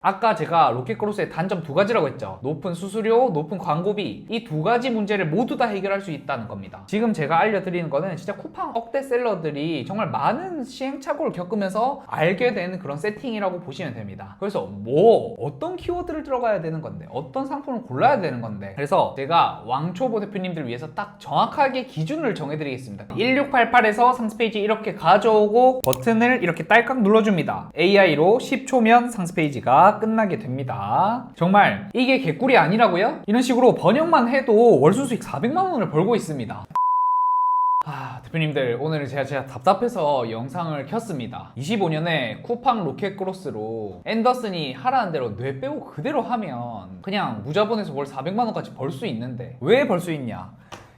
아까 제가 로켓크로스의 단점 두 가지라고 했죠. 높은 수수료, 높은 광고비, 이 두 가지 문제를 모두 다 해결할 수 있다는 겁니다. 지금 제가 알려드리는 거는 진짜 쿠팡 억대 셀러들이 정말 많은 시행착오를 겪으면서 알게 되는 그런 세팅이라고 보시면 됩니다. 그래서 어떤 키워드를 들어가야 되는 건데, 어떤 상품을 골라야 되는 건데, 그래서 제가 왕초보 대표님들 위해서 딱 정확하게 기준을 정해드리겠습니다. 1688에서 상세 페이지 이렇게 가져오고 버튼을 이렇게 딸깍 눌러줍니다. AI로 10초면 상세 페이지가 끝나게 됩니다. 정말 이게 개꿀이 아니라고요? 이런 식으로 번역만 해도 월 수수익 400만 원을 벌고 있습니다. 대표님들, 오늘은 제가 답답해서 영상을 켰습니다. 25년에 쿠팡 로켓크로스로 앤더슨이 하라는 대로 뇌 빼고 그대로 하면 그냥 무자본에서 월 400만 원까지 벌 수 있는데, 왜 벌 수 있냐?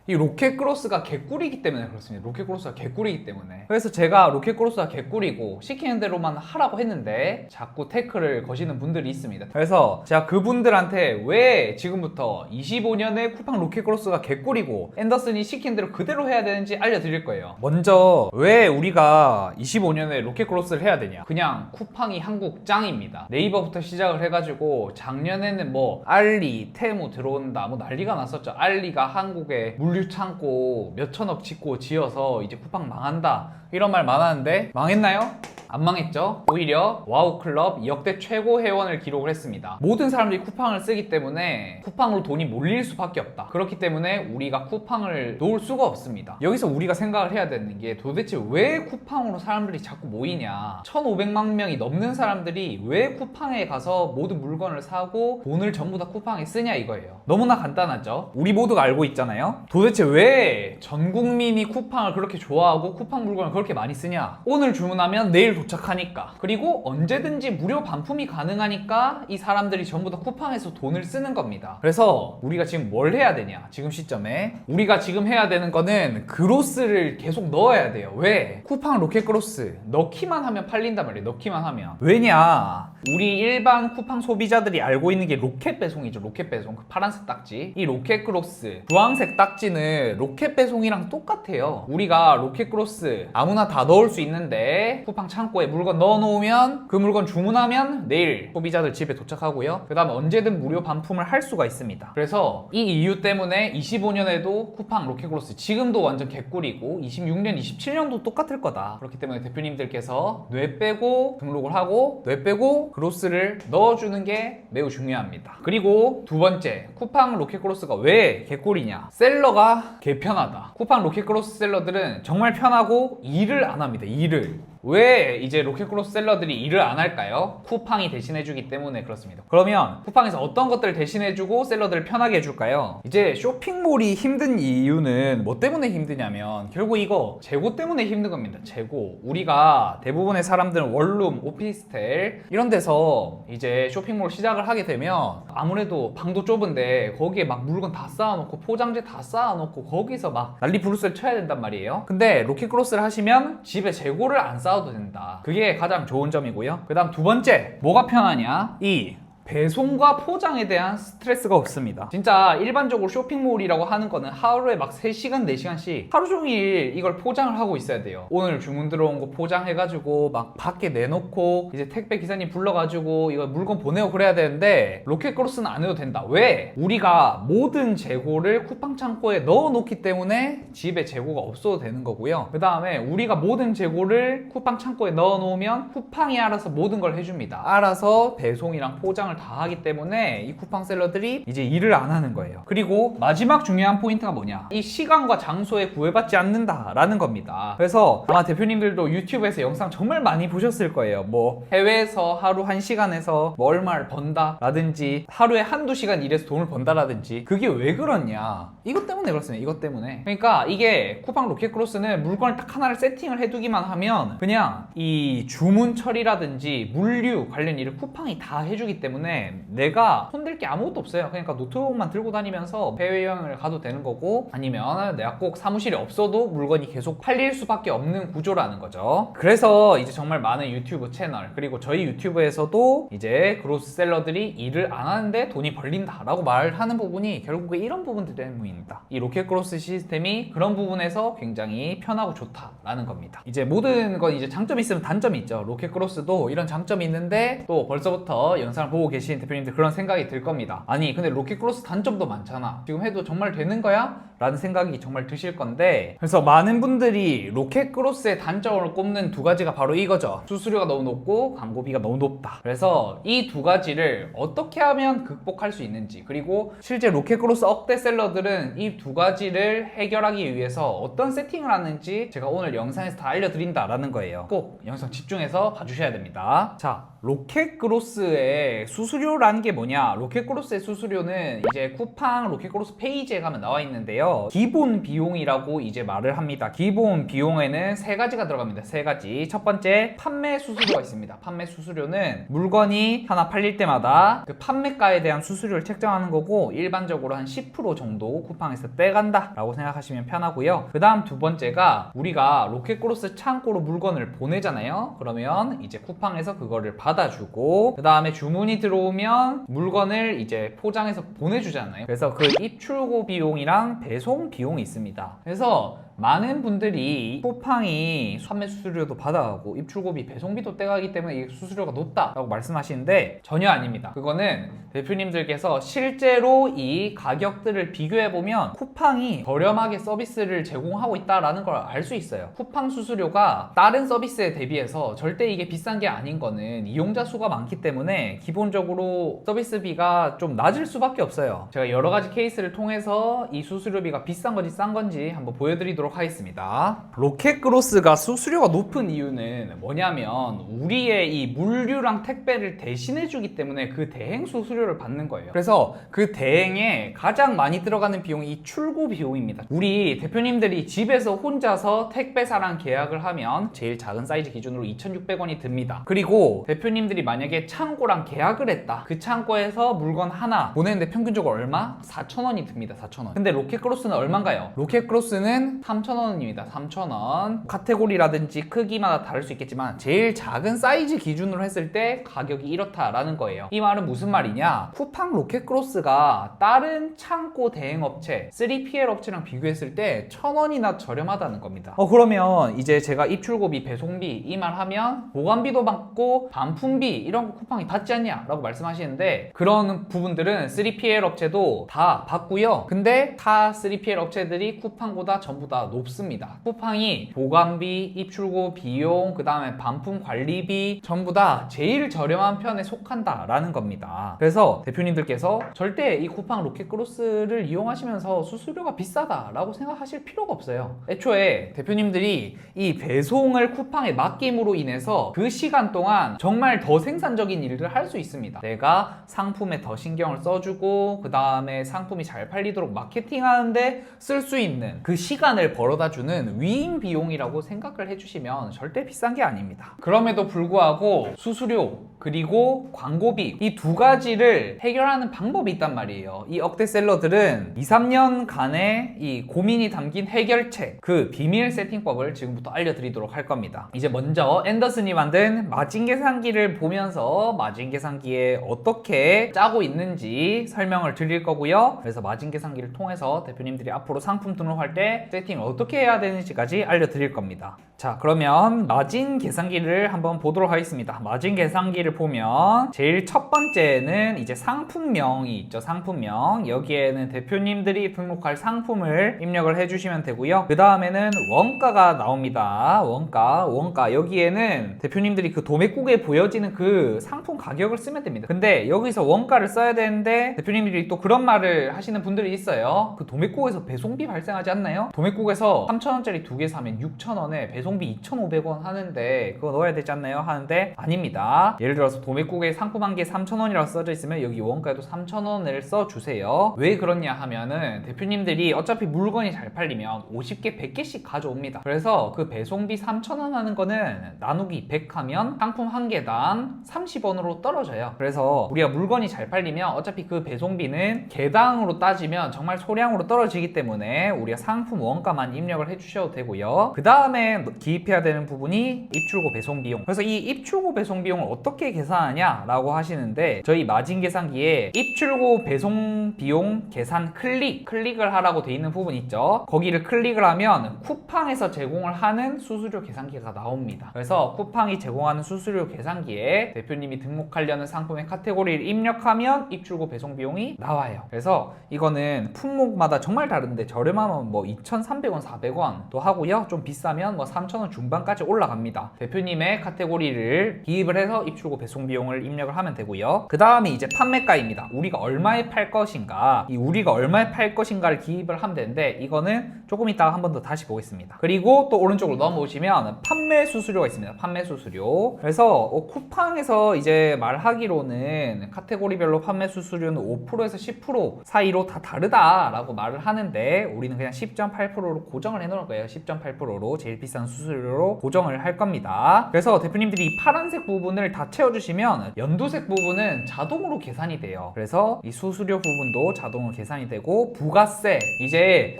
이 로켓크로스가 개꿀이기 때문에 그렇습니다. 로켓크로스가 개꿀이기 때문에. 그래서 제가 로켓크로스가 개꿀이고 시키는 대로만 하라고 했는데 자꾸 태클을 거시는 분들이 있습니다. 그래서 제가 그분들한테 왜 지금부터 25년에 쿠팡 로켓크로스가 개꿀이고 앤더슨이 시키는 대로 그대로 해야 되는지 알려드릴 거예요. 먼저 왜 우리가 25년에 로켓크로스를 해야 되냐? 그냥 쿠팡이 한국 짱입니다. 네이버부터 시작을 해가지고 작년에는 알리, 테무 들어온다 난리가 났었죠. 알리가 한국에 물류 창고 몇천억 짓고 지어서 이제 쿠팡 망한다 이런 말 많았는데 망했나요? 안 망했죠. 오히려 와우클럽 역대 최고 회원을 기록을 했습니다. 모든 사람들이 쿠팡을 쓰기 때문에 쿠팡으로 돈이 몰릴 수밖에 없다. 그렇기 때문에 우리가 쿠팡을 놓을 수가 없습니다. 여기서 우리가 생각을 해야 되는 게 도대체 왜 쿠팡으로 사람들이 자꾸 모이냐. 1500만 명이 넘는 사람들이 왜 쿠팡에 가서 모든 물건을 사고 돈을 전부 다 쿠팡에 쓰냐 이거예요. 너무나 간단하죠. 우리 모두가 알고 있잖아요. 도대체 왜 전 국민이 쿠팡을 그렇게 좋아하고 쿠팡 물건을 그렇게 많이 쓰냐. 오늘 주문하면 내일 도착하니까, 그리고 언제든지 무료 반품이 가능하니까 이 사람들이 전부 다 쿠팡에서 돈을 쓰는 겁니다. 그래서 우리가 지금 뭘 해야 되냐, 지금 시점에 우리가 지금 해야 되는 거는 그로스를 계속 넣어야 돼요. 왜? 쿠팡 로켓크로스 넣기만 하면 팔린단 말이에요. 넣기만 하면. 왜냐, 우리 일반 쿠팡 소비자들이 알고 있는 게 로켓 배송이죠. 로켓 배송, 그 파란색 딱지. 이 로켓크로스 주황색 딱지는 로켓 배송이랑 똑같아요. 우리가 로켓크로스 아무나 다 넣을 수 있는데 쿠팡 창고에 물건 넣어놓으면 그 물건 주문하면 내일 소비자들 집에 도착하고요. 그 다음에 언제든 무료 반품을 할 수가 있습니다. 그래서 이 이유 때문에 25년에도 쿠팡 로켓크로스 지금도 완전 개꿀이고 26년, 27년도 똑같을 거다. 그렇기 때문에 대표님들께서 뇌 빼고 등록을 하고 뇌 빼고 크로스를 넣어주는 게 매우 중요합니다. 그리고 두 번째, 쿠팡 로켓크로스가 왜 개꿀이냐. 셀러가 개편하다. 쿠팡 로켓크로스 셀러들은 정말 편하고 일을 안 합니다. 일을. 왜 이제 로켓크로스 셀러들이 일을 안 할까요? 쿠팡이 대신해주기 때문에 그렇습니다. 그러면 쿠팡에서 어떤 것들을 대신해주고 셀러들을 편하게 해줄까요? 이제 쇼핑몰이 힘든 이유는 뭐 때문에 힘드냐면 결국 이거 재고 때문에 힘든 겁니다. 재고. 우리가 대부분의 사람들은 원룸, 오피스텔 이런 데서 이제 쇼핑몰 시작을 하게 되면 아무래도 방도 좁은데 거기에 막 물건 다 쌓아놓고 포장재 다 쌓아놓고 거기서 막 난리 부르스를 쳐야 된단 말이에요. 근데 로켓크로스를 하시면 집에 재고를 안 쌓아도 된다. 그게 가장 좋은 점이고요. 그 다음 두 번째, 뭐가 편하냐? 이 배송과 포장에 대한 스트레스가 없습니다. 진짜 일반적으로 쇼핑몰이라고 하는 거는 하루에 막 3시간, 4시간씩 하루 종일 이걸 포장을 하고 있어야 돼요. 오늘 주문 들어온 거 포장해가지고 막 밖에 내놓고 이제 택배 기사님 불러가지고 이거 물건 보내고 그래야 되는데 로켓크로스는 안 해도 된다. 왜? 우리가 모든 재고를 쿠팡 창고에 넣어놓기 때문에 집에 재고가 없어도 되는 거고요. 그 다음에 우리가 모든 재고를 쿠팡 창고에 넣어놓으면 쿠팡이 알아서 모든 걸 해줍니다. 알아서 배송이랑 포장을 다 하기 때문에 이 쿠팡 셀러들이 이제 일을 안 하는 거예요. 그리고 마지막 중요한 포인트가 뭐냐, 이 시간과 장소에 구애받지 않는다라는 겁니다. 그래서 아마 대표님들도 유튜브에서 영상 정말 많이 보셨을 거예요. 뭐 해외에서 하루 1시간에서 뭐 얼마를 번다 라든지 하루에 한두 시간 일해서 돈을 번다 라든지. 그게 왜 그러냐, 이것 때문에 그렇습니다. 이것 때문에. 그러니까 이게 쿠팡 로켓크로스는 물건을 딱 하나를 세팅을 해두기만 하면 그냥 이 주문 처리라든지 물류 관련 일을 쿠팡이 다 해주기 때문에 때문에 내가 손댈 게 아무것도 없어요. 그러니까 노트북만 들고 다니면서 해외여행을 가도 되는 거고, 아니면 내가 꼭 사무실에 없어도 물건이 계속 팔릴 수밖에 없는 구조라는 거죠. 그래서 이제 정말 많은 유튜브 채널, 그리고 저희 유튜브에서도 이제 그로스셀러들이 일을 안 하는데 돈이 벌린다 라고 말하는 부분이 결국에 이런 부분들 때문입니다. 이 로켓크로스 시스템이 그런 부분에서 굉장히 편하고 좋다라는 겁니다. 이제 모든 건 이제 장점이 있으면 단점이 있죠. 로켓크로스도 이런 장점이 있는데 또 벌써부터 영상을 보고 계신 대표님들 그런 생각이 들 겁니다. 아니 근데 로켓크로스 단점도 많잖아, 지금 해도 정말 되는 거야? 라는 생각이 정말 드실 건데, 그래서 많은 분들이 로켓크로스의 단점을 꼽는 두 가지가 바로 이거죠. 수수료가 너무 높고 광고비가 너무 높다. 그래서 이 두 가지를 어떻게 하면 극복할 수 있는지, 그리고 실제 로켓크로스 억대 셀러들은 이 두 가지를 해결하기 위해서 어떤 세팅을 하는지 제가 오늘 영상에서 다 알려드린다라는 거예요. 꼭 영상 집중해서 봐주셔야 됩니다. 자, 로켓크로스의 수수료라는 게 뭐냐? 로켓크로스의 수수료는 이제 쿠팡 로켓크로스 페이지에 가면 나와 있는데요, 기본 비용이라고 이제 말을 합니다. 기본 비용에는 세 가지가 들어갑니다. 세 가지. 첫 번째, 판매 수수료가 있습니다. 판매 수수료는 물건이 하나 팔릴 때마다 그 판매가에 대한 수수료를 책정하는 거고, 일반적으로 한 10% 정도 쿠팡에서 떼간다 라고 생각하시면 편하고요. 그 다음 두 번째가, 우리가 로켓크로스 창고로 물건을 보내잖아요. 그러면 이제 쿠팡에서 그거를 받아주고, 그 다음에 주문이 들어오면 물건을 이제 포장해서 보내주잖아요. 그래서 그 입출고 비용이랑 배송 비용이 있습니다. 그래서 많은 분들이 쿠팡이 판매 수수료도 받아가고 입출고비, 배송비도 떼가기 때문에 이 수수료가 높다라고 말씀하시는데 전혀 아닙니다. 그거는 대표님들께서 실제로 이 가격들을 비교해보면 쿠팡이 저렴하게 서비스를 제공하고 있다는 걸 알 수 있어요. 쿠팡 수수료가 다른 서비스에 대비해서 절대 이게 비싼 게 아닌 거는 이용자 수가 많기 때문에 기본적으로 서비스비가 좀 낮을 수밖에 없어요. 제가 여러 가지 케이스를 통해서 이 수수료비가 비싼 건지 싼 건지 한번 보여드리도록 하겠습니다. 로켓크로스가 수수료가 높은 이유는 뭐냐면, 우리의 이 물류랑 택배를 대신해 주기 때문에 그 대행 수수료를 받는 거예요. 그래서 그 대행에 가장 많이 들어가는 비용이 이 출고 비용입니다. 우리 대표님들이 집에서 혼자서 택배사랑 계약을 하면 제일 작은 사이즈 기준으로 2,600원이 듭니다. 그리고 대표님들이 만약에 창고랑 계약을 했다. 그 창고에서 물건 하나 보내는데 평균적으로 얼마? 4,000원이 듭니다. 4,000원. 근데 로켓크로스는 얼마인가요? 로켓크로스는 3,000원입니다. 3,000원. 카테고리라든지 크기마다 다를 수 있겠지만 제일 작은 사이즈 기준으로 했을 때 가격이 이렇다라는 거예요. 이 말은 무슨 말이냐? 쿠팡 로켓크로스가 다른 창고 대행업체 3PL 업체랑 비교했을 때 1,000원이나 저렴하다는 겁니다. 그러면 이제 제가 입출고비, 배송비 이 말 하면 보관비도 받고 반품비 이런 거 쿠팡이 받지 않냐? 라고 말씀하시는데, 그런 부분들은 3PL 업체도 다 받고요. 근데 타 3PL 업체들이 쿠팡보다 전부 다 높습니다. 쿠팡이 보관비, 입출고 비용, 그 다음에 반품 관리비 전부 다 제일 저렴한 편에 속한다라는 겁니다. 그래서 대표님들께서 절대 이 쿠팡 로켓크로스를 이용하시면서 수수료가 비싸다라고 생각하실 필요가 없어요. 애초에 대표님들이 이 배송을 쿠팡에 맡김으로 인해서 그 시간 동안 정말 더 생산적인 일을 할 수 있습니다. 내가 상품에 더 신경을 써주고, 그 다음에 상품이 잘 팔리도록 마케팅하는데 쓸 수 있는 그 시간을 벌어다주는 위임 비용이라고 생각을 해주시면 절대 비싼 게 아닙니다. 그럼에도 불구하고 수수료 그리고 광고비 이 두 가지를 해결하는 방법이 있단 말이에요. 이 억대 셀러들은 2, 3년간의 이 고민이 담긴 해결책, 그 비밀 세팅법을 지금부터 알려드리도록 할 겁니다. 이제 먼저 앤더슨이 만든 마진 계산기를 보면서 마진 계산기에 어떻게 짜고 있는지 설명을 드릴 거고요. 그래서 마진 계산기를 통해서 대표님들이 앞으로 상품 등록할 때 세팅을 어떻게 해야 되는지까지 알려드릴 겁니다. 자, 그러면 마진 계산기를 한번 보도록 하겠습니다. 마진 계산기를 보면 제일 첫 번째는 이제 상품명이 있죠. 상품명. 여기에는 대표님들이 등록할 상품을 입력을 해주시면 되고요. 그 다음에는 원가가 나옵니다. 원가. 여기에는 대표님들이 그 도매국에 보여지는 그 상품 가격을 쓰면 됩니다. 근데 여기서 원가를 써야 되는데 대표님들이 또 그런 말을 하시는 분들이 있어요. 그 도매국에서 배송비 발생하지 않나요? 도매국에서 외국에서 3,000원짜리 2개 사면 6,000원에 배송비 2,500원 하는데 그거 넣어야 되지 않나요? 하는데 아닙니다. 예를 들어서 도매국에 상품 한 개 3,000원이라고 써져 있으면 여기 원가에도 3,000원을 써주세요. 왜 그렇냐 하면은 대표님들이 어차피 물건이 잘 팔리면 50개, 100개씩 가져옵니다. 그래서 그 배송비 3,000원 하는 거는 나누기 100 하면 상품 한 개당 30원으로 떨어져요. 그래서 우리가 물건이 잘 팔리면 어차피 그 배송비는 개당으로 따지면 정말 소량으로 떨어지기 때문에 우리가 상품 원가만 입력을 해주셔도 되고요. 그 다음에 기입해야 되는 부분이 입출고 배송 비용. 그래서 이 입출고 배송 비용을 어떻게 계산하냐 라고 하시는데 저희 마진 계산기에 입출고 배송 비용 계산 클릭을 하라고 돼 있는 부분 있죠. 거기를 클릭을 하면 쿠팡에서 제공을 하는 수수료 계산기가 나옵니다. 그래서 쿠팡이 제공하는 수수료 계산기에 대표님이 등록하려는 상품의 카테고리를 입력하면 입출고 배송 비용이 나와요. 그래서 이거는 품목마다 정말 다른데 저렴하면 뭐 2,300원, 400원 도 하고요. 좀 비싸면 뭐 3,000원 중반까지 올라갑니다. 대표님의 카테고리를 기입을 해서 입출고 배송 비용을 입력을 하면 되고요. 그 다음에 이제 판매가입니다. 우리가 얼마에 팔 것인가, 이 우리가 얼마에 팔 것인가를 기입을 하면 되는데 이거는 조금 이따가 한 번 더 다시 보겠습니다. 그리고 또 오른쪽으로 넘어오시면 판매 수수료가 있습니다. 판매 수수료. 그래서 쿠팡에서 이제 말하기로는 카테고리별로 판매 수수료는 5%에서 10% 사이로 다 다르다라고 말을 하는데 우리는 그냥 10.8%로 고정을 해놓을 거예요. 10.8%로 제일 비싼 수수료로 고정을 할 겁니다. 그래서 대표님들이 이 파란색 부분을 다 채워주시면 연두색 부분은 자동으로 계산이 돼요. 그래서 이 수수료 부분도 자동으로 계산이 되고 부가세, 이제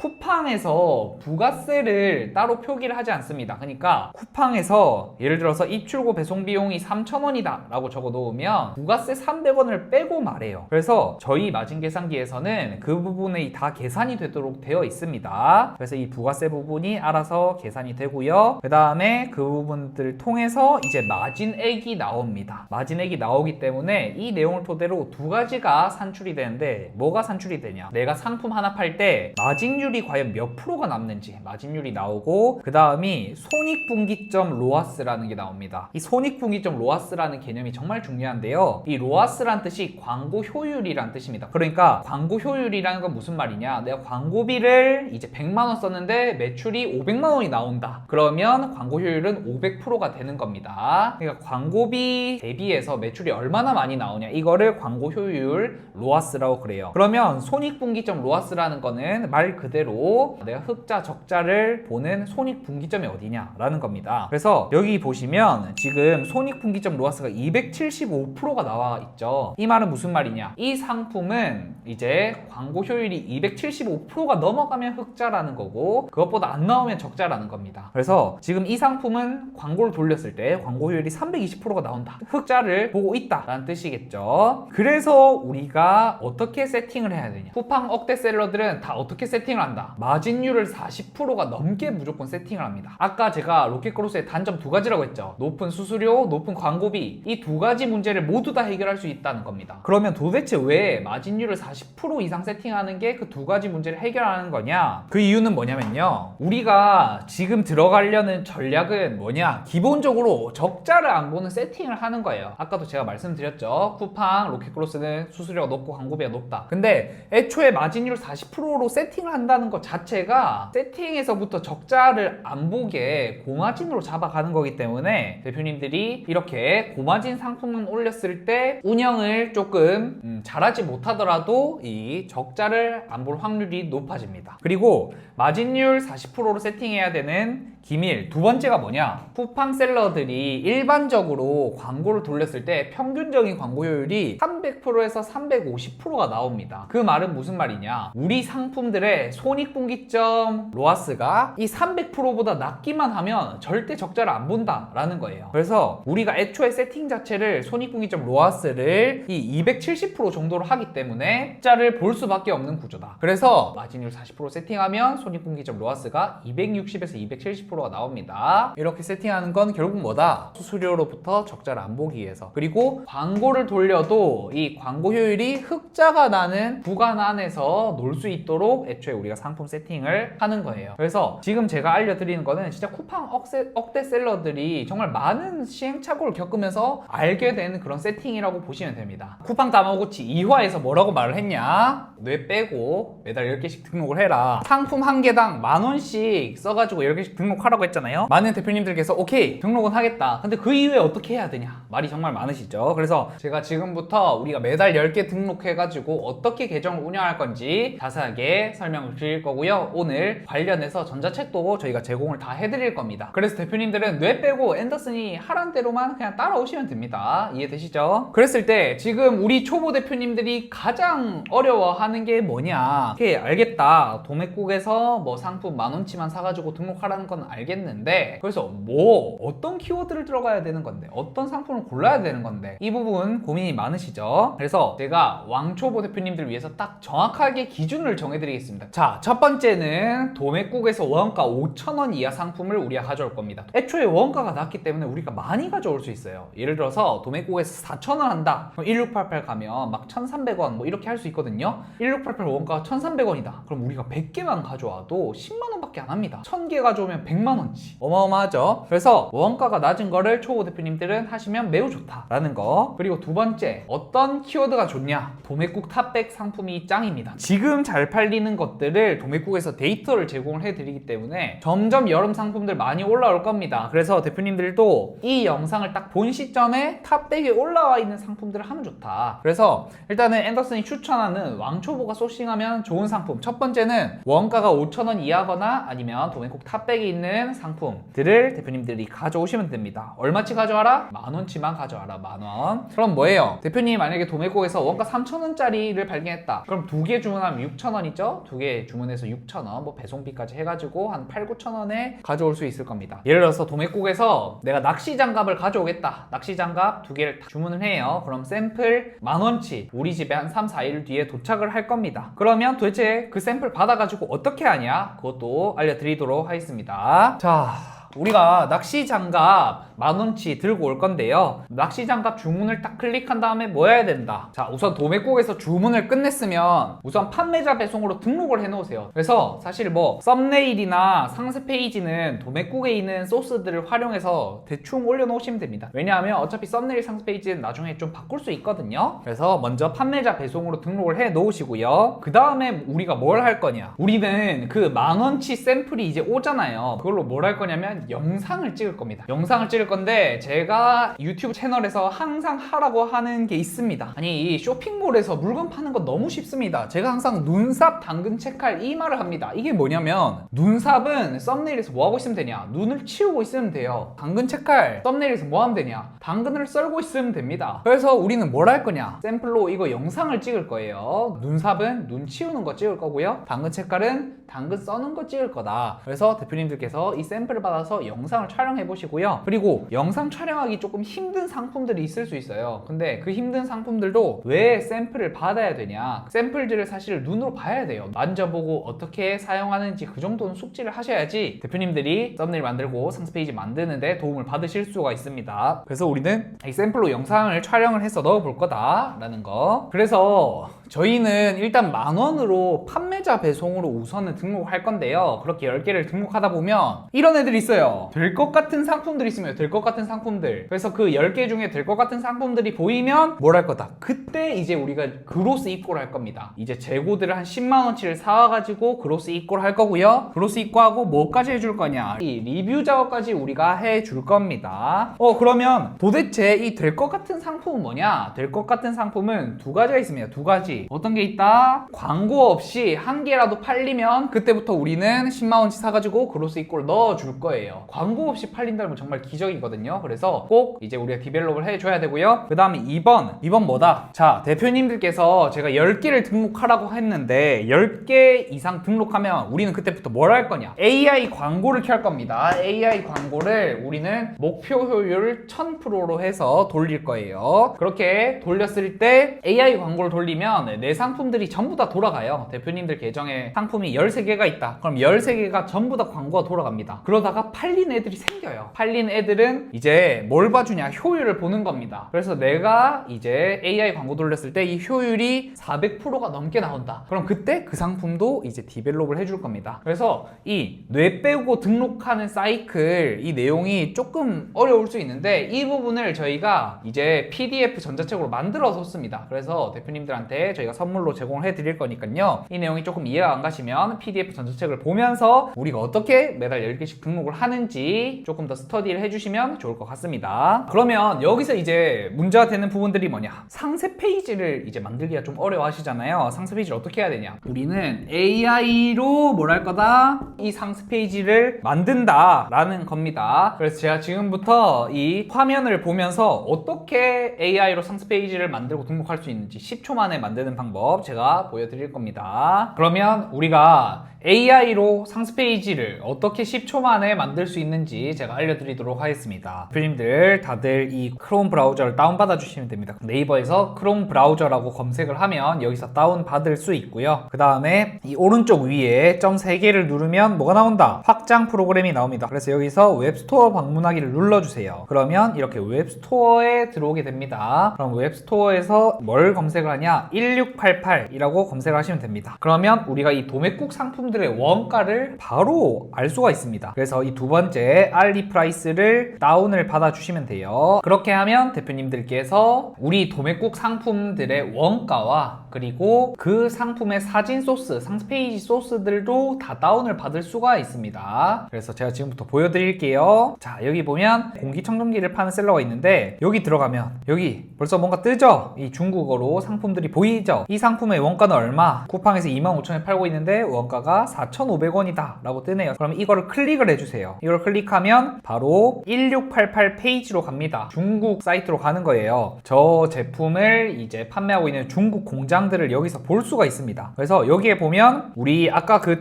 쿠팡에서 부가세를 따로 표기를 하지 않습니다. 그러니까 쿠팡에서 예를 들어서 입출고 배송 비용이 3,000원이다 라고 적어 놓으면 부가세 300원을 빼고 말해요. 그래서 저희 마진 계산기에서는 그 부분이 다 계산이 되도록 되어 있습니다. 그래서 이 부가세 부분이 알아서 계산이 되고요. 그 다음에 그 부분들을 통해서 이제 마진액이 나옵니다. 마진액이 나오기 때문에 이 내용을 토대로 두 가지가 산출이 되는데 뭐가 산출이 되냐, 내가 상품 하나 팔 때 마진율이 과연 몇 프로가 남는지 마진율이 나오고, 그 다음이 손익분기점 로아스라는 게 나옵니다. 이 손익분기점 로아스라는 개념이 정말 중요한데요. 이 로아스란 뜻이 광고 효율이란 뜻입니다. 그러니까 광고 효율이라는 건 무슨 말이냐, 내가 광고비를 이제 100만원 썼는데 매출이 500만원이 나온다. 그러면 광고 효율은 500%가 되는 겁니다. 그러니까 광고비 대비해서 매출이 얼마나 많이 나오냐, 이거를 광고 효율 로아스라고 그래요. 그러면 손익분기점 로아스라는 거는 말 그대로 내가 흑자 적자를 보는 손익분기점이 어디냐라는 겁니다. 그래서 여기 보시면 지금 손익분기점 로아스가 275%가 나와 있죠. 이 말은 무슨 말이냐, 이 상품은 이제 광고 효율이 275%가 넘어가면 흑자라는 거고 그것보다 안 나오면 적자라는 겁니다. 그래서 지금 이 상품은 광고를 돌렸을 때 광고 효율이 320%가 나온다, 흑자를 보고 있다 라는 뜻이겠죠. 그래서 우리가 어떻게 세팅을 해야 되냐, 쿠팡 억대 셀러들은 다 어떻게 세팅을 한다, 마진율을 40%가 넘게 무조건 세팅을 합니다. 아까 제가 로켓크로스의 단점 두 가지라고 했죠. 높은 수수료, 높은 광고비, 이 두 가지 문제를 모두 다 해결할 수 있다는 겁니다. 그러면 도대체 왜 마진율을 40% 이상 세팅하는 게 그 두 가지 문제를 해결하는 거냐, 그 이유는 뭐냐면요, 우리가 지금 들어가려는 전략은 뭐냐, 기본적으로 적자를 안 보는 세팅을 하는 거예요. 아까도 제가 말씀드렸죠. 쿠팡, 로켓크로스는 수수료가 높고 광고비가 높다. 근데 애초에 마진율 40%로 세팅을 한다는 것 자체가 세팅에서부터 적자를 안 보게 고마진으로 잡아가는 거기 때문에 대표님들이 이렇게 고마진 상품만 올렸을 때 운영을 조금 잘하지 못하더라도 이 적자를 안 볼 확률이 높아집니다. 그리고 마진율 40%로 세팅해야 되는 기밀 두 번째가 뭐냐, 쿠팡 셀러들이 일반적으로 광고를 돌렸을 때 평균적인 광고 효율이 300%에서 350%가 나옵니다. 그 말은 무슨 말이냐, 우리 상품들의 손익분기점 로아스가 이 300%보다 낮기만 하면 절대 적자를 안 본다라는 거예요. 그래서 우리가 애초에 세팅 자체를 손익분기점 로아스를 이 270% 정도로 하기 때문에 적자를 볼 수밖에 없는 구조다. 그래서 마진율 40% 세팅하면 손익분기점 로아스가 260에서 270%가 나옵니다. 이렇게 세팅하는 건 결국 뭐다, 수수료로부터 적자를 안 보기 위해서. 그리고 광고를 돌려도 이 광고 효율이 흑자가 나는 구간 안에서 놀 수 있도록 애초에 우리가 상품 세팅을 하는 거예요. 그래서 지금 제가 알려드리는 거는 진짜 쿠팡 억대 셀러들이 정말 많은 시행착오를 겪으면서 알게 되는 그런 세팅이라고 보시면 됩니다. 쿠팡 다마고치 2화에서 뭐라고 말을 했냐, 뇌 빼고 매달 10개씩 등록을 해라. 상품 한 개당 10,000원씩 써가지고 10개씩 등록하라고 했잖아요. 많은 대표님들께서 오케이 등록은 하겠다. 근데 그 이후에 어떻게 해야 되냐? 말이 정말 많으시죠. 그래서 제가 지금부터 우리가 매달 10개 등록해가지고 어떻게 계정을 운영할 건지 자세하게 설명을 드릴 거고요. 오늘 관련해서 전자책도 저희가 제공을 다 해드릴 겁니다. 그래서 대표님들은 뇌 빼고 앤더슨이 하라는 대로만 그냥 따라오시면 됩니다. 이해되시죠? 그랬을 때 지금 우리 초보 대표님들이 가장 어려워하는 게 뭐냐? 오케이 알겠다. 도매국에서 뭐 상품 10,000원치만 사가지고 등록하라는 건 알겠는데 그래서 뭐 어떤 키워드를 들어가야 되는 건데 어떤 상품을 골라야 되는 건데 이 부분 고민이 많으시죠? 그래서 제가 왕초보 대표님들 위해서 딱 정확하게 기준을 정해드리겠습니다. 자, 첫 번째는 도매국에서 원가 5,000원 이하 상품을 우리가 가져올 겁니다. 애초에 원가가 낮기 때문에 우리가 많이 가져올 수 있어요. 예를 들어서 도매국에서 4,000원 한다. 그럼 1688 가면 막 1,300원 뭐 이렇게 할 수 있거든요. 1688 원가가 1,300원이다. 그럼 우리가 100개만 가져와도 10만원밖에 안 합니다. 1,000개 가져오면 100만원치. 어마어마하죠? 그래서 원가가 낮은 거를 초보 대표님들은 하시면 매우 좋다라는 거. 그리고 두 번째, 어떤 키워드가 좋냐? 도매국 탑백 상품이 짱입니다. 지금 잘 팔리는 것들을 도매국에서 데이터를 제공을 해드리기 때문에 점점 여름 상품들 많이 올라올 겁니다. 그래서 대표님들도 이 영상을 딱 본 시점에 탑백에 올라와 있는 상품들을 하면 좋다. 그래서 일단은 앤더슨이 추천하는 왕초보가 소싱하면 좋은 상품, 첫 번째는 원가가 5,000원 이하거나 아니면 도매국 탑백에 있는 상품들을 대표님들이 가져오시면 됩니다. 얼마치 가져와라? 10,000원치만 가져와라. 10,000원. 그럼 뭐예요? 대표님이 만약에 도매국에서 원가 3,000원짜리를 발견했다. 그럼 2개 주문하면 6,000원이죠? 2개 주문해서 6,000원, 뭐 배송비까지 해가지고 한 8,000~9,000원에 가져올 수 있을 겁니다. 예를 들어서 도매국에서 내가 낚시 장갑을 가져오겠다. 낚시 장갑 2개를 다 주문을 해요. 그럼 샘플 10,000원치 우리 집에 한 3~4일 뒤에 도착을 할 겁니다. 그러면 도대체 그 샘플 받아가지고 어떻게 하냐? 그것도 알려드리도록 하겠습니다. 자, 우리가 낚시 장갑 10,000원치 들고 올 건데요. 낚시 장갑 주문을 딱 클릭한 다음에 뭐 해야 된다? 자, 우선 도매국에서 주문을 끝냈으면 우선 판매자 배송으로 등록을 해 놓으세요. 그래서 사실 뭐 썸네일이나 상세 페이지는 도매국에 있는 소스들을 활용해서 대충 올려 놓으시면 됩니다. 왜냐하면 어차피 썸네일 상세 페이지는 나중에 좀 바꿀 수 있거든요. 그래서 먼저 판매자 배송으로 등록을 해 놓으시고요. 그 다음에 우리가 뭘 할 거냐? 우리는 그 10,000원치 샘플이 이제 오잖아요. 그걸로 뭘 할 거냐면 영상을 찍을 겁니다. 영상을 찍을 건데 제가 유튜브 채널에서 항상 하라고 하는 게 있습니다. 아니, 이 쇼핑몰에서 물건 파는 거 너무 쉽습니다. 제가 항상 눈삽 당근 체크할 이 말을 합니다. 이게 뭐냐면 눈삽은 썸네일에서 뭐 하고 있으면 되냐? 눈을 치우고 있으면 돼요. 당근 체크할 썸네일에서 뭐 하면 되냐? 당근을 썰고 있으면 됩니다. 그래서 우리는 뭘 할 거냐? 샘플로 이거 영상을 찍을 거예요. 눈삽은 눈 치우는 거 찍을 거고요. 당근 체크할은 당근 써는 거 찍을 거다. 그래서 대표님들께서 이 샘플을 받아서 영상을 촬영해 보시고요. 그리고 영상 촬영하기 조금 힘든 상품들이 있을 수 있어요. 근데 그 힘든 상품들도 왜 샘플을 받아야 되냐? 샘플들을 사실 눈으로 봐야 돼요. 만져보고 어떻게 사용하는지 그 정도는 숙지를 하셔야지 대표님들이 썸네일 만들고 상세 페이지 만드는데 도움을 받으실 수가 있습니다. 그래서 우리는 이 샘플로 영상을 촬영을 해서 넣어볼 거다라는 거. 그래서 저희는 일단 10,000원으로 판매자 배송으로 우선은 등록할 건데요. 그렇게 10개를 등록하다 보면 이런 애들이 있어요. 될 것 같은 상품들이 있으면 될 것 같은 상품들. 그래서 그 10개 중에 될 것 같은 상품들이 보이면 뭘 할 거다? 그때 이제 우리가 그로스 입고를 할 겁니다. 이제 재고들을 한 10만원치를 사와가지고 그로스 입고를 할 거고요. 그로스 입고하고 뭐까지 해줄 거냐? 이 리뷰 작업까지 우리가 해줄 겁니다. 그러면 도대체 이 될 것 같은 상품은 뭐냐? 될 것 같은 상품은 두 가지가 있습니다. 두 가지. 어떤 게 있다? 광고 없이 한 개라도 팔리면 그때부터 우리는 10만원치 사가지고 그로스 입고를 넣어줄 거예요. 광고 없이 팔린다면 정말 기적이거든요. 그래서 꼭 이제 우리가 디벨롭을 해줘야 되고요. 그 다음에 2번 뭐다? 자, 대표님들께서 제가 10개를 등록하라고 했는데 10개 이상 등록하면 우리는 그때부터 뭘 할 거냐? AI 광고를 켤 겁니다. AI 광고를 우리는 목표 효율 1000%로 해서 돌릴 거예요. 그렇게 돌렸을 때 AI 광고를 돌리면 내 상품들이 전부 다 돌아가요. 대표님들 계정에 상품이 13개가 있다. 그럼 13개가 전부 다 광고가 돌아갑니다. 그러다가 팔린 애들이 생겨요. 팔린 애들은 대표님들은 이제 뭘 봐주냐? 효율을 보는 겁니다. 그래서 내가 이제 AI 광고 돌렸을 때 이 효율이 400%가 넘게 나온다. 그럼 그때 그 상품도 이제 디벨롭을 해줄 겁니다. 그래서 이 뇌 빼고 등록하는 사이클, 이 내용이 조금 어려울 수 있는데 이 부분을 저희가 이제 PDF 전자책으로 만들어서 씁니다. 그래서 대표님들한테 저희가 선물로 제공을 해드릴 거니까요. 이 내용이 조금 이해가 안 가시면 PDF 전자책을 보면서 우리가 어떻게 매달 10개씩 등록을 하는지 조금 더 스터디를 해주시면 좋을 것 같습니다. 그러면 여기서 이제 문제가 되는 부분들이 뭐냐? 상세 페이지를 이제 만들기가 좀 어려워 하시잖아요. 상세 페이지를 어떻게 해야 되냐? 우리는 AI로 뭘 할 거다? 이 상세 페이지를 만든다 라는 겁니다. 그래서 제가 지금부터 이 화면을 보면서 어떻게 AI로 상세 페이지를 만들고 등록할 수 있는지 10초 만에 만드는 방법 제가 보여드릴 겁니다. 그러면 우리가 AI로 상세 페이지를 어떻게 10초 만에 만들 수 있는지 제가 알려드리도록 하겠습니다. 대표님들 다들 이 크롬 브라우저를 다운받아 주시면 됩니다. 네이버에서 크롬 브라우저라고 검색을 하면 여기서 다운받을 수 있고요. 그 다음에 이 오른쪽 위에 점 3개를 누르면 뭐가 나온다? 확장 프로그램이 나옵니다. 그래서 여기서 웹스토어 방문하기를 눌러주세요. 그러면 이렇게 웹스토어에 들어오게 됩니다. 그럼 웹스토어에서 뭘 검색을 하냐? 1688이라고 검색을 하시면 됩니다. 그러면 우리가 이 도매국 상품 의 원가를 바로 알 수가 있습니다. 그래서 이 두 번째 알리 프라이스를 다운을 받아 주시면 돼요. 그렇게 하면 대표님들께서 우리 도매국 상품들의 원가와 그리고 그 상품의 사진 소스, 상세 페이지 소스들도 다 다운을 받을 수가 있습니다. 그래서 제가 지금부터 보여드릴게요. 자, 여기 보면 공기청정기를 파는 셀러가 있는데 여기 들어가면 여기 벌써 뭔가 뜨죠? 이 중국어로 상품들이 보이죠? 이 상품의 원가는 얼마? 쿠팡에서 25,000원에 팔고 있는데 원가가 4,500원이다 라고 뜨네요. 그럼 이거를 클릭을 해주세요. 이걸 클릭하면 바로 1688 페이지로 갑니다. 중국 사이트로 가는 거예요. 저 제품을 이제 판매하고 있는 중국 공장들을 여기서 볼 수가 있습니다. 그래서 여기에 보면 우리 아까 그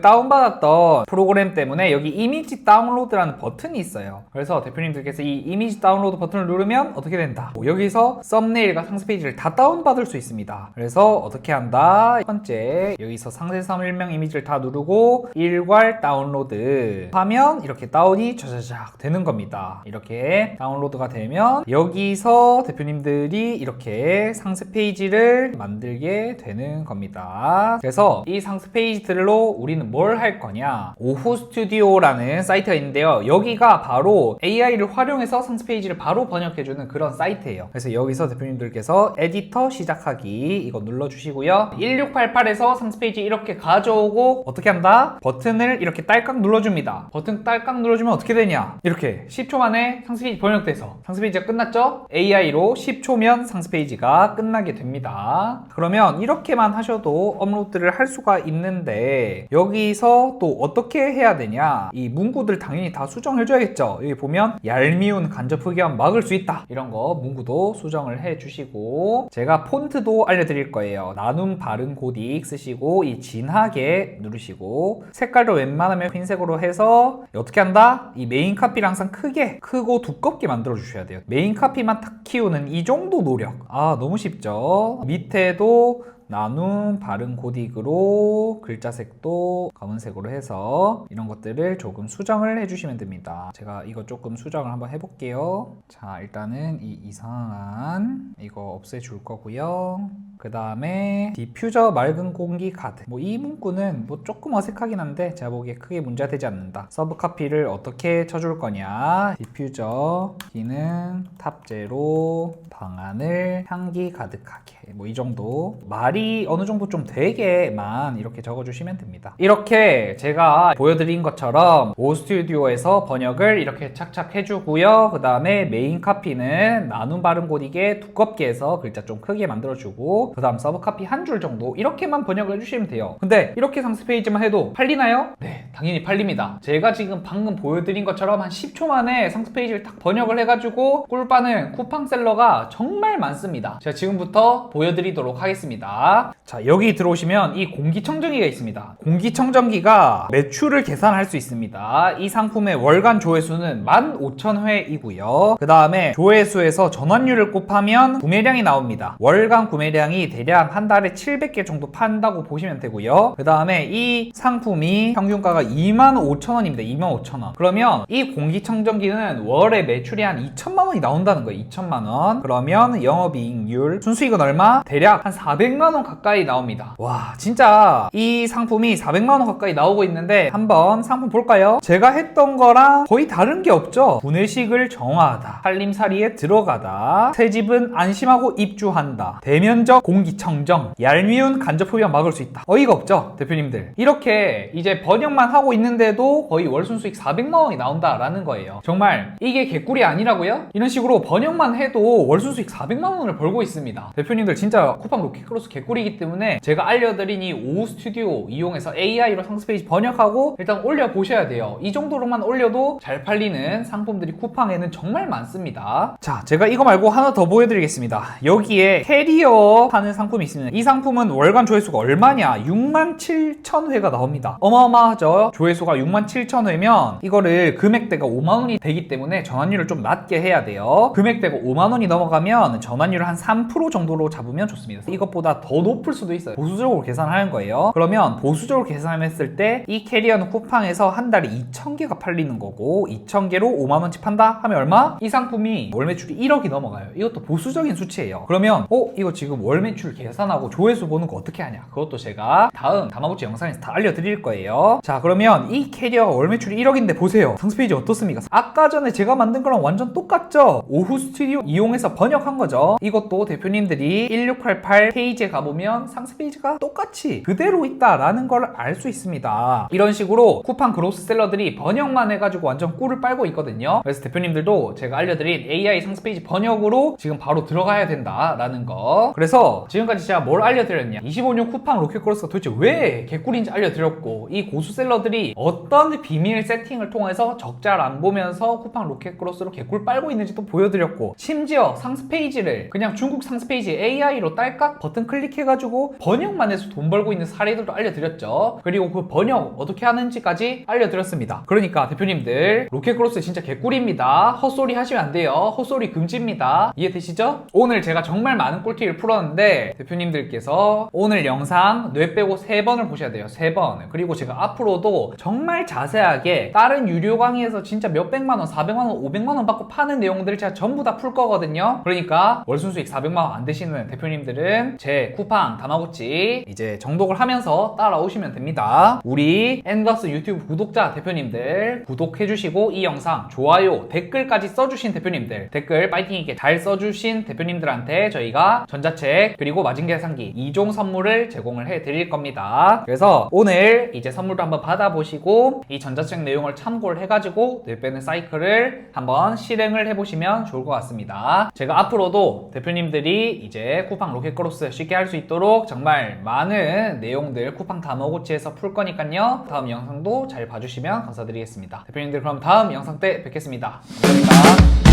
다운받았던 프로그램 때문에 여기 이미지 다운로드라는 버튼이 있어요. 그래서 대표님들께서 이 이미지 다운로드 버튼을 누르면 어떻게 된다? 여기서 썸네일과 상세 페이지를 다 다운받을 수 있습니다. 그래서 어떻게 한다? 첫 번째 여기서 상세 설명 이미지를 다 누르고 일괄 다운로드 하면 이렇게 다운이 자자작 되는 겁니다. 이렇게 다운로드가 되면 여기서 대표님들이 이렇게 상세 페이지를 만들게 되는 겁니다. 그래서 이 상세 페이지들로 우리는 뭘 할 거냐? 오후 스튜디오라는 사이트가 있는데요. 여기가 바로 AI를 활용해서 상세 페이지를 바로 번역해주는 그런 사이트예요. 그래서 여기서 대표님들께서 에디터 시작하기 이거 눌러주시고요. 1688에서 상세 페이지 이렇게 가져오고 어떻게 한다? 버튼을 이렇게 딸깍 눌러줍니다. 버튼 딸깍 눌러주면 어떻게 되냐? 이렇게 10초 만에 상세 페이지 번역돼서 상세 페이지가 끝났죠? AI로 10초면 상세 페이지가 끝나게 됩니다. 그러면 이렇게만 하셔도 업로드를 할 수가 있는데 여기서 또 어떻게 해야 되냐? 이 문구들 당연히 다 수정해줘야겠죠? 여기 보면 얄미운 간접 흑연 막을 수 있다. 이런 거 문구도 수정을 해주시고 제가 폰트도 알려드릴 거예요. 나눔 바른 고딕 쓰시고 이 진하게 누르시고 색깔도 웬만하면 흰색으로 해서 어떻게 한다? 이 메인 카피를 항상 크고 두껍게 만들어 주셔야 돼요. 메인 카피만 탁 키우는 이 정도 노력. 아, 너무 쉽죠? 밑에도 나눔 바른 고딕으로 글자색도 검은색으로 해서 이런 것들을 조금 수정을 해주시면 됩니다. 제가 이거 조금 수정을 한번 해볼게요. 자, 일단은 이 이상한 이거 없애줄 거고요. 그 다음에 디퓨저 맑은 공기 가드, 이 문구는 조금 어색하긴 한데 제가 보기에 크게 문제가 되지 않는다. 서브 카피를 어떻게 쳐줄 거냐? 디퓨저 기능 탑재로 방안을 향기 가득하게, 이 정도 말이 어느 정도 좀 되게만 이렇게 적어주시면 됩니다. 이렇게 제가 보여드린 것처럼 오스튜디오에서 번역을 이렇게 착착 해주고요. 그 다음에 메인 카피는 나눔 바른 고딕에 두껍게 해서 글자 좀 크게 만들어주고 그 다음 서브 카피 한 줄 정도 이렇게만 번역을 해주시면 돼요. 근데 이렇게 상세 페이지만 해도 팔리나요? 네, 당연히 팔립니다. 제가 지금 방금 보여드린 것처럼 한 10초 만에 상세 페이지를 딱 번역을 해가지고 꿀빠는 쿠팡 셀러가 정말 많습니다. 제가 지금부터 보여드리도록 하겠습니다. 자, 여기 들어오시면 이 공기청정기가 있습니다. 공기청정기가 매출을 계산할 수 있습니다. 이 상품의 월간 조회수는 15,000회이고요. 그 다음에 조회수에서 전환율을 곱하면 구매량이 나옵니다. 월간 구매량이 상품이 대략 한 달에 700개 정도 판다고 보시면 되고요. 그 다음에 이 상품이 평균가가 25,000원입니다. 25,000원. 그러면 이 공기청정기는 월에 매출이 한 2천만 원이 나온다는 거예요. 2천만 원. 그러면 영업이익률 순수익은 얼마? 대략 한 400만 원 가까이 나옵니다. 와, 진짜 이 상품이 400만 원 가까이 나오고 있는데 한번 상품 볼까요? 제가 했던 거랑 거의 다른 게 없죠. 구내식을 정화하다, 살림살이에 들어가다, 새집은 안심하고 입주한다, 대면적 공기청정, 얄미운 간접 흡연 막을 수 있다. 어이가 없죠, 대표님들. 이렇게 이제 번역만 하고 있는데도 거의 월 순수익 400만 원이 나온다라는 거예요. 정말 이게 개꿀이 아니라고요? 이런 식으로 번역만 해도 월 순수익 400만 원을 벌고 있습니다. 대표님들 진짜 쿠팡 로켓크로스 개꿀이기 때문에 제가 알려드린 이 오후 스튜디오 이용해서 AI로 상세 페이지 번역하고 일단 올려보셔야 돼요. 이 정도로만 올려도 잘 팔리는 상품들이 쿠팡에는 정말 많습니다. 자, 제가 이거 말고 하나 더 보여드리겠습니다. 여기에 캐리어 하는 상품이 있습니다. 이 상품은 월간 조회수가 얼마냐? 67,000회가 나옵니다. 어마어마하죠? 조회수가 67,000회면 이거를 금액대가 5만원이 되기 때문에 전환율을 좀 낮게 해야 돼요. 금액대가 5만원이 넘어가면 전환율을 한 3% 정도로 잡으면 좋습니다. 이것보다 더 높을 수도 있어요. 보수적으로 계산하는 거예요. 그러면 보수적으로 계산했을 때 이 캐리어는 쿠팡에서 한 달에 2,000개가 팔리는 거고 2,000개로 5만원치 판다 하면 얼마? 이 상품이 월 매출이 1억이 넘어가요. 이것도 보수적인 수치예요. 그러면 이거 지금 월 매출 계산하고 조회수 보는 거 어떻게 하냐? 그것도 제가 다음 다마고치 영상에서 다 알려드릴 거예요. 자, 그러면 이 캐리어가 월 매출이 1억인데 보세요. 상세 페이지 어떻습니까? 아까 전에 제가 만든 거랑 완전 똑같죠? 오후 스튜디오 이용해서 번역한 거죠. 이것도 대표님들이 1688 페이지에 가보면 상세 페이지가 똑같이 그대로 있다라는 걸 알 수 있습니다. 이런 식으로 쿠팡 그로스셀러들이 번역만 해가지고 완전 꿀을 빨고 있거든요. 그래서 대표님들도 제가 알려드린 AI 상세 페이지 번역으로 지금 바로 들어가야 된다라는 거. 그래서 지금까지 제가 뭘 알려드렸냐? 25년 쿠팡 로켓크로스가 도대체 왜 개꿀인지 알려드렸고 이 고수셀러들이 어떤 비밀 세팅을 통해서 적자를 안 보면서 쿠팡 로켓크로스로 개꿀 빨고 있는지도 보여드렸고, 심지어 상세 페이지를 그냥 중국 상세 페이지 AI로 딸깍 버튼 클릭해가지고 번역만 해서 돈 벌고 있는 사례들도 알려드렸죠. 그리고 그 번역 어떻게 하는지까지 알려드렸습니다. 그러니까 대표님들 로켓크로스 진짜 개꿀입니다. 헛소리 하시면 안 돼요. 헛소리 금지입니다. 이해되시죠? 오늘 제가 정말 많은 꿀팁을 풀었는데 대표님들께서 오늘 영상 뇌 빼고 3번을 보셔야 돼요. 3번. 그리고 제가 앞으로도 정말 자세하게 다른 유료 강의에서 진짜 몇백만원, 400만원, 500만원 받고 파는 내용들을 제가 전부 다 풀 거거든요. 그러니까 월순수익 400만원 안 되시는 대표님들은 제 쿠팡 다마고치 이제 정독을 하면서 따라오시면 됩니다. 우리 앤더스 유튜브 구독자 대표님들 구독해주시고 이 영상 좋아요, 댓글까지 써주신 대표님들, 댓글 파이팅 있게 잘 써주신 대표님들한테 저희가 전자책 그리고 마진 계산기 2종 선물을 제공을 해드릴 겁니다. 그래서 오늘 이제 선물도 한번 받아보시고 이 전자책 내용을 참고를 해가지고 뇌 빼는 사이클을 한번 실행을 해보시면 좋을 것 같습니다. 제가 앞으로도 대표님들이 이제 쿠팡 로켓크로스 쉽게 할 수 있도록 정말 많은 내용들 쿠팡 다마고치에서 풀 거니까요. 다음 영상도 잘 봐주시면 감사드리겠습니다. 대표님들 그럼 다음 영상 때 뵙겠습니다. 감사합니다.